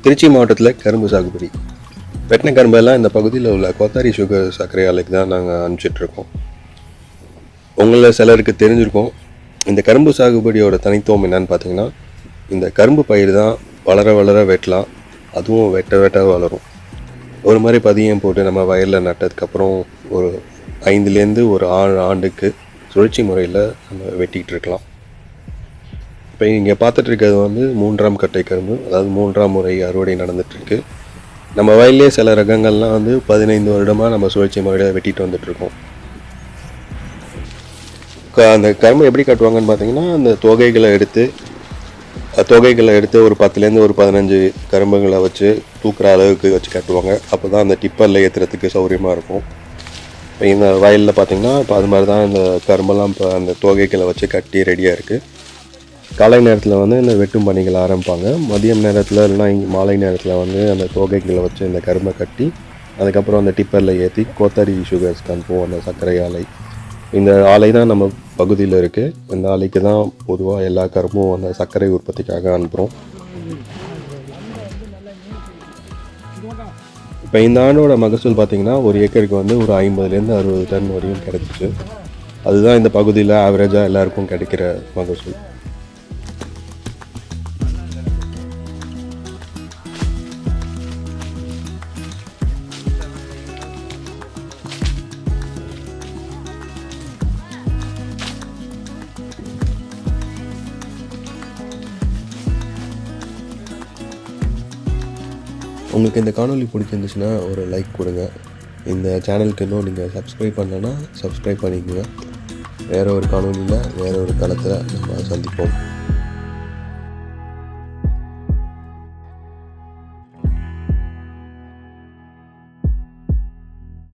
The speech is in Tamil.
திருச்சி மாவட்டத்தில் கரும்பு சாகுபடி. வெட்டின கரும்பெல்லாம் இந்த பகுதியில் உள்ள கோத்தாரி சுகர் சர்க்கரை ஆலைக்கு தான் நாங்கள் அனுப்பிச்சிட்ருக்கோம். உங்களில் சிலருக்கு தெரிஞ்சிருக்கோம். இந்த கரும்பு சாகுபடியோட தனித்துவம் என்னன்னு பார்த்தீங்கன்னா, இந்த கரும்பு பயிர் தான் வளர வளர வெட்டலாம், அதுவும் வெட்ட வெட்ட வளரும். ஒரு மாதிரி பதியம் போட்டு நம்ம வயலில் நட்டதுக்கப்புறம் ஒரு 5லேருந்து ஒரு 6 ஆண்டுக்கு சுழற்சி முறையில் நம்ம வெட்டிக்கிட்டு இருக்கலாம். இப்போ இங்கே பார்த்துட்ருக்கிறது வந்து 3ஆம் கட்டை கரும்பு, அதாவது 3ஆம் முறை அறுவடை நடந்துகிட்ருக்கு. நம்ம வயல்லே சில ரகங்கள்லாம் வந்து 15 வருடமாக நம்ம சுழற்சி முறையில் வெட்டிட்டு வந்துட்ருக்கோம். அந்த கரும்பு எப்படி கட்டுவாங்கன்னு பார்த்தீங்கன்னா, அந்த தொகைகளை எடுத்து ஒரு 10லேருந்து ஒரு 15 கரும்புகளை வச்சு தூக்குற அளவுக்கு வச்சு கட்டுவாங்க. அப்போ தான் அந்த டிப்பரில் ஏற்றுறதுக்கு சௌகரியமாக இருக்கும். இப்போ இந்த வயலில் பார்த்திங்கன்னா இப்போ அது மாதிரி தான் இந்த கரும்பெல்லாம் இப்போ அந்த தொகைகளை வச்சு கட்டி ரெடியாக இருக்குது. காலை நேரத்தில் வந்து இந்த வெட்டும் பணிகள் ஆரம்பிப்பாங்க. மதியம் நேரத்தில் இல்லைனா மாலை நேரத்தில் வந்து அந்த தொகைகளை வச்சு இந்த கரும்பை கட்டி அதுக்கப்புறம் அந்த டிப்பரில் ஏற்றி கோத்தாரி சுகர்ஸ்க்கு அனுப்புவோம், அந்த சர்க்கரை ஆலை. இந்த ஆலை தான் நம்ம பகுதியில் இருக்குது. இந்த ஆலைக்கு தான் பொதுவாக எல்லா கரும்பும் அந்த சர்க்கரை உற்பத்திக்காக அனுப்புகிறோம். இப்போ இந்த ஆண்டோட மகசூல் பார்த்திங்கன்னா ஒரு ஏக்கருக்கு வந்து ஒரு 50லேருந்து 60 டன் வரையும் கிடைச்சிச்சு. அதுதான் இந்த பகுதியில் ஆவரேஜாக எல்லாருக்கும் கிடைக்கிற மகசூல். உங்களுக்கு இந்த காணொலி பிடிச்சிருந்துச்சுன்னா ஒரு லைக் கொடுங்க. இந்த சேனலுக்கு இன்னும் நீங்கள் சப்ஸ்கிரைப் பண்ணலன்னா சப்ஸ்கிரைப் பண்ணிக்கோங்க. வேறு ஒரு காணொலியில் வேறு ஒரு தளத்தில் நம்ம சந்திப்போம்.